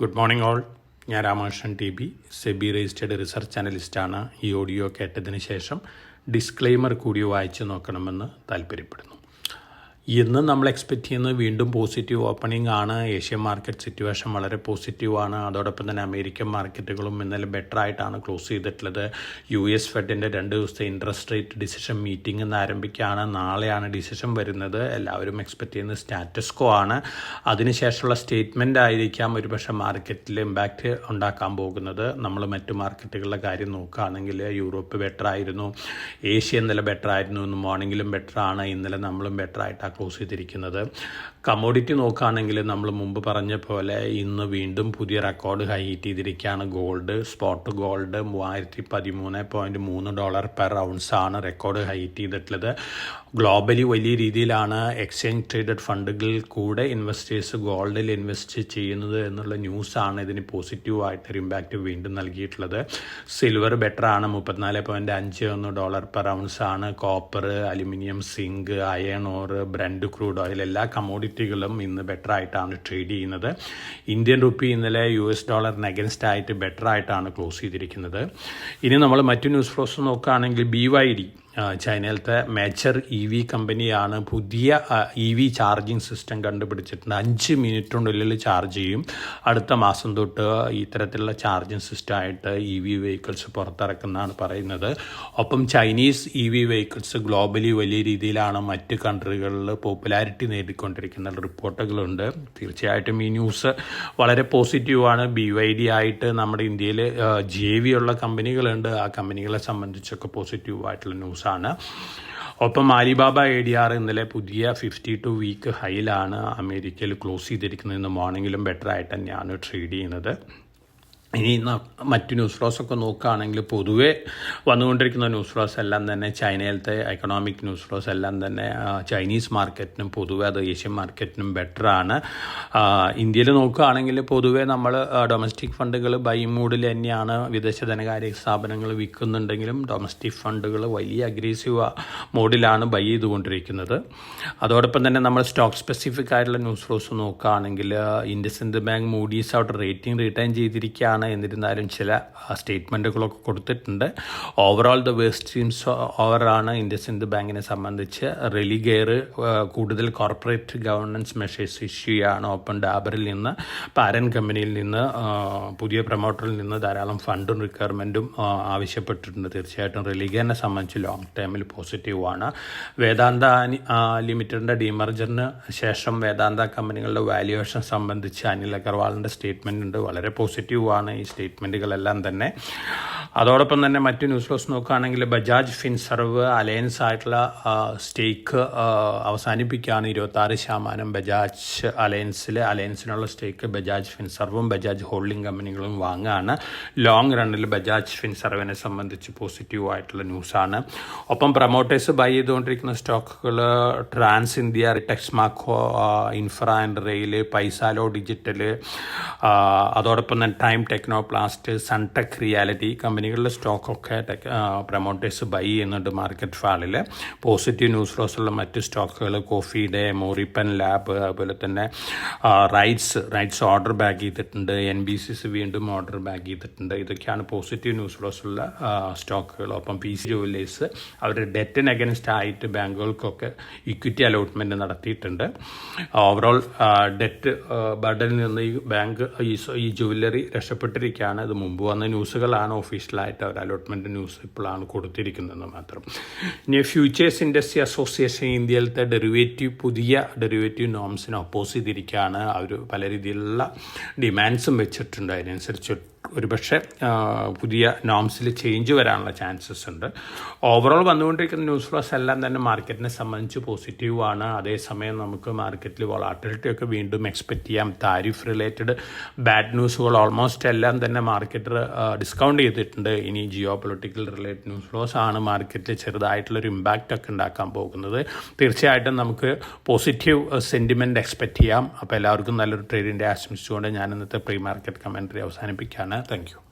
Good morning all. ഞാൻ Ramakrishnan T B, SEBI registered research അനലിസ്റ്റാണ്. ഈ ഓഡിയോ കേട്ടതിന് ശേഷം ഡിസ്ക്ലെയിമർ കൂടി വായിച്ചു നോക്കണമെന്ന് താല്പര്യപ്പെടുന്നു. ഇന്ന് നമ്മൾ എക്സ്പെക്റ്റ് ചെയ്യുന്നത് വീണ്ടും പോസിറ്റീവ് ഓപ്പണിംഗ് ആണ്. ഏഷ്യൻ മാർക്കറ്റ് സിറ്റുവേഷൻ വളരെ പോസിറ്റീവാണ്. അതോടൊപ്പം തന്നെ അമേരിക്കൻ മാർക്കറ്റുകളും ഇന്നലെ ബെറ്റർ ആയിട്ടാണ് ക്ലോസ് ചെയ്തിട്ടുള്ളത്. US ഫെഡിൻ്റെ 2 ദിവസത്തെ ഇൻട്രസ്റ്റ് റേറ്റ് ഡിസിഷൻ മീറ്റിംഗ് ഇന്ന് ആരംഭിക്കുകയാണ്. നാളെയാണ് ഡിസിഷൻ വരുന്നത്. എല്ലാവരും എക്സ്പെക്റ്റ് ചെയ്യുന്നത് സ്റ്റാറ്റസ് കോ ആണ്. അതിനുശേഷമുള്ള സ്റ്റേറ്റ്മെൻ്റ് ആയിരിക്കാം ഒരുപക്ഷെ മാർക്കറ്റിൽ ഇമ്പാക്റ്റ് ഉണ്ടാക്കാൻ പോകുന്നത്. നമ്മൾ മറ്റു മാർക്കറ്റുകളുടെ കാര്യം നോക്കുകയാണെങ്കിൽ യൂറോപ്പ് ബെറ്റർ ആയിരുന്നു, ഏഷ്യ ഇന്നലെ ബെറ്റർ ആയിരുന്നു, ഇന്ന് മോർണിംഗിലും ബെറ്റർ ആണ്, ഇന്നലെ നമ്മളും ബെറ്റർ ആയിട്ടാണ് ക്ലോസ് ചെയ്തിരിക്കുന്നത്. കമ്മോഡിറ്റി നോക്കുകയാണെങ്കിൽ നമ്മൾ മുമ്പ് പറഞ്ഞ പോലെ ഇന്ന് വീണ്ടും പുതിയ റെക്കോർഡ് ഹൈ ഹിറ്റ് ചെയ്തിരിക്കുകയാണ്. Gold, spot gold $3013.3 per ounce ആണ് റെക്കോർഡ് ഹൈ ഹിറ്റ് ചെയ്തിട്ടുള്ളത്. ഗ്ലോബലി വലിയ രീതിയിലാണ് എക്സ്ചേഞ്ച് ട്രേഡഡ് ഫണ്ടുകളിൽ കൂടെ ഇൻവെസ്റ്റേഴ്സ് ഗോൾഡിൽ ഇൻവെസ്റ്റ് ചെയ്യുന്നത് എന്നുള്ള ന്യൂസാണ് ഇതിന് പോസിറ്റീവായിട്ടൊരു ഇമ്പാക്റ്റ് വീണ്ടും നൽകിയിട്ടുള്ളത്. സിൽവർ ബെറ്റർ ആണ്, $34.51 പെർ ഔൺസ് ആണ്. Copper, aluminium, zinc, iron ore, brent crude oil എല്ലാ കമ്മോഡിറ്റികളും ഇന്ന് ബെറ്റർ ആയിട്ടാണ് ട്രേഡ് ചെയ്യുന്നത്. ഇന്ത്യൻ റുപ്പി ഇന്നലെ US ഡോളറിന് അഗൻസ്റ്റ് ആയിട്ട് ബെറ്റർ ആയിട്ടാണ് ക്ലോസ് ചെയ്തിരിക്കുന്നത്. ഇനി നമ്മൾ മറ്റു ന്യൂസ് ഫ്ലോസ് നോക്കുകയാണെങ്കിൽ BYD ചൈനയിലത്തെ മേജർ EV കമ്പനിയാണ്. പുതിയ EV ചാർജിങ് സിസ്റ്റം കണ്ടുപിടിച്ചിട്ടുണ്ട്. 5 മിനിറ്റിനുള്ളിൽ ചാർജ് ചെയ്യും. അടുത്ത മാസം തൊട്ട് ഇത്തരത്തിലുള്ള ചാർജിങ് സിസ്റ്റമായിട്ട് EV വെഹിക്കിൾസ് പുറത്തിറക്കുന്നതാണ് പറയുന്നത്. ഒപ്പം ചൈനീസ് EV വെഹിക്കിൾസ് ഗ്ലോബലി വലിയ രീതിയിലാണ് മറ്റ് കൺട്രികളിൽ പോപ്പുലാരിറ്റി നേടിക്കൊണ്ടിരിക്കുന്ന റിപ്പോർട്ടുകളുണ്ട്. തീർച്ചയായിട്ടും ഈ ന്യൂസ് വളരെ പോസിറ്റീവാണ്. BYD ആയിട്ട് നമ്മുടെ ഇന്ത്യയിൽ JV ഉള്ള കമ്പനികളുണ്ട്. ആ കമ്പനികളെ സംബന്ധിച്ചൊക്കെ പോസിറ്റീവായിട്ടുള്ള ന്യൂസാണ്. ഒപ്പം ആലിബാബ ADR ഇന്നലെ പുതിയ 52 വീക്ക് ഹൈയിലാണ് അമേരിക്കയിൽ ക്ലോസ് ചെയ്തിരിക്കുന്നത്. ഇന്ന് മോർണിംഗിലും ബെറ്റർ ആയിട്ട് തന്നെയാണ് ട്രേഡ് ചെയ്യുന്നത്. ഇനി മറ്റു ന്യൂസ് ഫ്ലോസൊക്കെ നോക്കുകയാണെങ്കിൽ പൊതുവെ വന്നുകൊണ്ടിരിക്കുന്ന ന്യൂസ് ഫ്ലോസ് എല്ലാം തന്നെ ചൈനയിലത്തെ എക്കണോമിക് ന്യൂസ് ഫ്ലോസ് എല്ലാം തന്നെ ചൈനീസ് മാർക്കറ്റിനും പൊതുവെ അത് ഏഷ്യൻ മാർക്കറ്റിനും ബെറ്ററാണ്. ഇന്ത്യയിൽ നോക്കുകയാണെങ്കിൽ പൊതുവെ നമ്മൾ ഡൊമസ്റ്റിക് ഫണ്ടുകൾ ബൈ മൂഡിൽ തന്നെയാണ്. വിദേശ ധനകാര്യ സ്ഥാപനങ്ങൾ വിൽക്കുന്നുണ്ടെങ്കിലും ഡൊമസ്റ്റിക് ഫണ്ടുകൾ വലിയ അഗ്രസീവ് മോഡിലാണ് ബൈ ചെയ്തുകൊണ്ടിരിക്കുന്നത്. അതോടൊപ്പം തന്നെ നമ്മൾ സ്റ്റോക്ക് സ്പെസിഫിക് ആയിട്ടുള്ള ന്യൂസ് ഫ്ലോസ് നോക്കുകയാണെങ്കിൽ IndusInd bank Moody's out rating return ചെയ്തിരിക്കുകയാണ്. എന്നിരുന്നാലും ചില സ്റ്റേറ്റ്മെൻറ്റുകളൊക്കെ കൊടുത്തിട്ടുണ്ട്. ഓവറോൾ ദ വേസ്റ്റ് ടീംസ് ഓവറാണ് ഇൻഡസ്ഇൻഡ് ബാങ്കിനെ സംബന്ധിച്ച്. റെലിഗെയർ കൂടുതൽ കോർപ്പറേറ്റ് ഗവർണൻസ് മെഷേഴ്സ് ഇഷ്യൂ ആണ്. ഓപ്പൺ ഡാബറിൽ നിന്ന്, പാരൻ കമ്പനിയിൽ നിന്ന്, പുതിയ പ്രൊമോട്ടറിൽ നിന്ന് ധാരാളം ഫണ്ടും റിക്വയർമെൻറ്റും ആവശ്യപ്പെട്ടിട്ടുണ്ട്. തീർച്ചയായിട്ടും റെലിഗെയറിനെ സംബന്ധിച്ച് ലോങ് ടൈമിൽ പോസിറ്റീവാണ്. വേദാന്ത ലിമിറ്റഡിൻ്റെ ഡീമർജറിന് ശേഷം വേദാന്ത കമ്പനികളുടെ വാല്യുവേഷൻ സംബന്ധിച്ച് അനിൽ അഗർവാളിൻ്റെ സ്റ്റേറ്റ്മെൻ്റ് ഉണ്ട്. വളരെ പോസിറ്റീവാണ് ഈ സ്റ്റേറ്റ്മെൻറ്റുകളെല്ലാം തന്നെ. അതോടൊപ്പം തന്നെ മറ്റ് ന്യൂസ് ഫ്ലോസ് നോക്കുകയാണെങ്കിൽ ബജാജ് ഫിൻസർവ് അലയൻസ് ആയിട്ടുള്ള സ്റ്റേക്ക് അവസാനിപ്പിക്കുകയാണ്. 26% ബജാജ് അലയൻസിനുള്ള സ്റ്റേക്ക് ബജാജ് ഫിൻസർവും ബജാജ് ഹോൾഡിംഗ് കമ്പനികളും വാങ്ങുകയാണ്. ലോങ് റണ്ണിൽ ബജാജ് ഫിൻസർവിനെ സംബന്ധിച്ച് പോസിറ്റീവായിട്ടുള്ള ന്യൂസാണ്. ഒപ്പം പ്രൊമോട്ടേഴ്സ് ബൈ ചെയ്തുകൊണ്ടിരിക്കുന്ന സ്റ്റോക്കുകൾ Trans India, Texmaco, infra and rail, Paisalo digital, അതോടൊപ്പം തന്നെ ടൈം ടെക്നോപ്ലാസ്റ്റ്, സൺടെക് റിയാലിറ്റി കമ്പനികളുടെ സ്റ്റോക്കൊക്കെ പ്രൊമോട്ടേഴ്സ് ബൈ ചെയ്യുന്നുണ്ട് മാർക്കറ്റ് ഫാളിൽ. പോസിറ്റീവ് ന്യൂസ് ഫ്ലോസ് ഉള്ള മറ്റ് സ്റ്റോക്കുകൾ കോഫി ഡേ, മോറിപ്പൻ ലാബ്, അതുപോലെ തന്നെ റൈറ്റ്സ് ഓർഡർ ബാക്ക് ചെയ്തിട്ടുണ്ട്. NBCC വീണ്ടും ഓർഡർ ബാക്ക് ചെയ്തിട്ടുണ്ട്. ഇതൊക്കെയാണ് പോസിറ്റീവ് ന്യൂസ് ഫ്ലോസ് ഉള്ള സ്റ്റോക്കുകൾ. ഒപ്പം PC ജുവല്ലേഴ്സ് അവരുടെ ഡെറ്റിന് അഗൻസ്റ്റ് ആയിട്ട് ബാങ്കുകൾക്കൊക്കെ ഇക്വിറ്റി അലോട്ട്മെൻറ്റ് നടത്തിയിട്ടുണ്ട്. ഓവറോൾ ഡെറ്റ് ബർഡനിൽ നിന്ന് ഈ ബാങ്ക് ഈ ജുവല്ലറി രക്ഷപ്പെട്ടിരിക്കുകയാണ്. ഇത് മുമ്പ് വന്ന ന്യൂസുകളാണ്. ഒഫീഷ്യലായിട്ട് അവർ അലോട്ട്മെൻറ്റ് ന്യൂസ് ഇപ്പോഴാണ് കൊടുത്തിരിക്കുന്നതെന്ന് മാത്രം. ഇനി ഫ്യൂച്ചേഴ്സ് ഇൻഡസ്ട്രി അസോസിയേഷൻ ഇന്ത്യയിലത്തെ പുതിയ ഡെറിവേറ്റീവ് നോംസിനെ ഒപ്പോസ് ചെയ്തിരിക്കുകയാണ്. അവർ പല രീതിയിലുള്ള ഡിമാൻഡ്സും വെച്ചിട്ടുണ്ട്. അതിനനുസരിച്ച് ഒരുപക്ഷെ പുതിയ നോംസിൽ ചേഞ്ച് വരാനുള്ള ചാൻസസ് ഉണ്ട്. ഓവറോൾ വന്നുകൊണ്ടിരിക്കുന്ന ന്യൂസ് ഫ്ലോസ് എല്ലാം തന്നെ മാർക്കറ്റിനെ സംബന്ധിച്ച് പോസിറ്റീവാണ്. അതേസമയം നമുക്ക് മാർക്കറ്റിൽ വോളാറ്റിലിറ്റി ഒക്കെ വീണ്ടും എക്സ്പെക്റ്റ് ചെയ്യാം. താരിഫ് റിലേറ്റഡ് ബാഡ് ന്യൂസുകൾ ഓൾമോസ്റ്റ് എല്ലാം തന്നെ മാർക്കറ്റ് ഡിസ്കൗണ്ട് ചെയ്തിട്ടുണ്ട്. ഇനി geopolitical related news flows ആണ് മാർക്കറ്റിൽ ചെറുതായിട്ടുള്ളൊരു ഇമ്പാക്റ്റ് ഒക്കെ ഉണ്ടാക്കാൻ പോകുന്നത്. തീർച്ചയായിട്ടും നമുക്ക് പോസിറ്റീവ് സെൻറ്റിമെൻറ്റ് എക്സ്പെക്റ്റ് ചെയ്യാം. അപ്പോൾ എല്ലാവർക്കും നല്ലൊരു ട്രേഡിൻ്റെ ആശംസിച്ചുകൊണ്ട് ഞാൻ ഇന്നത്തെ പ്രീ മാർക്കറ്റ് കമൻട്രി അവസാനിപ്പിക്കുകയാണ്. Thank you.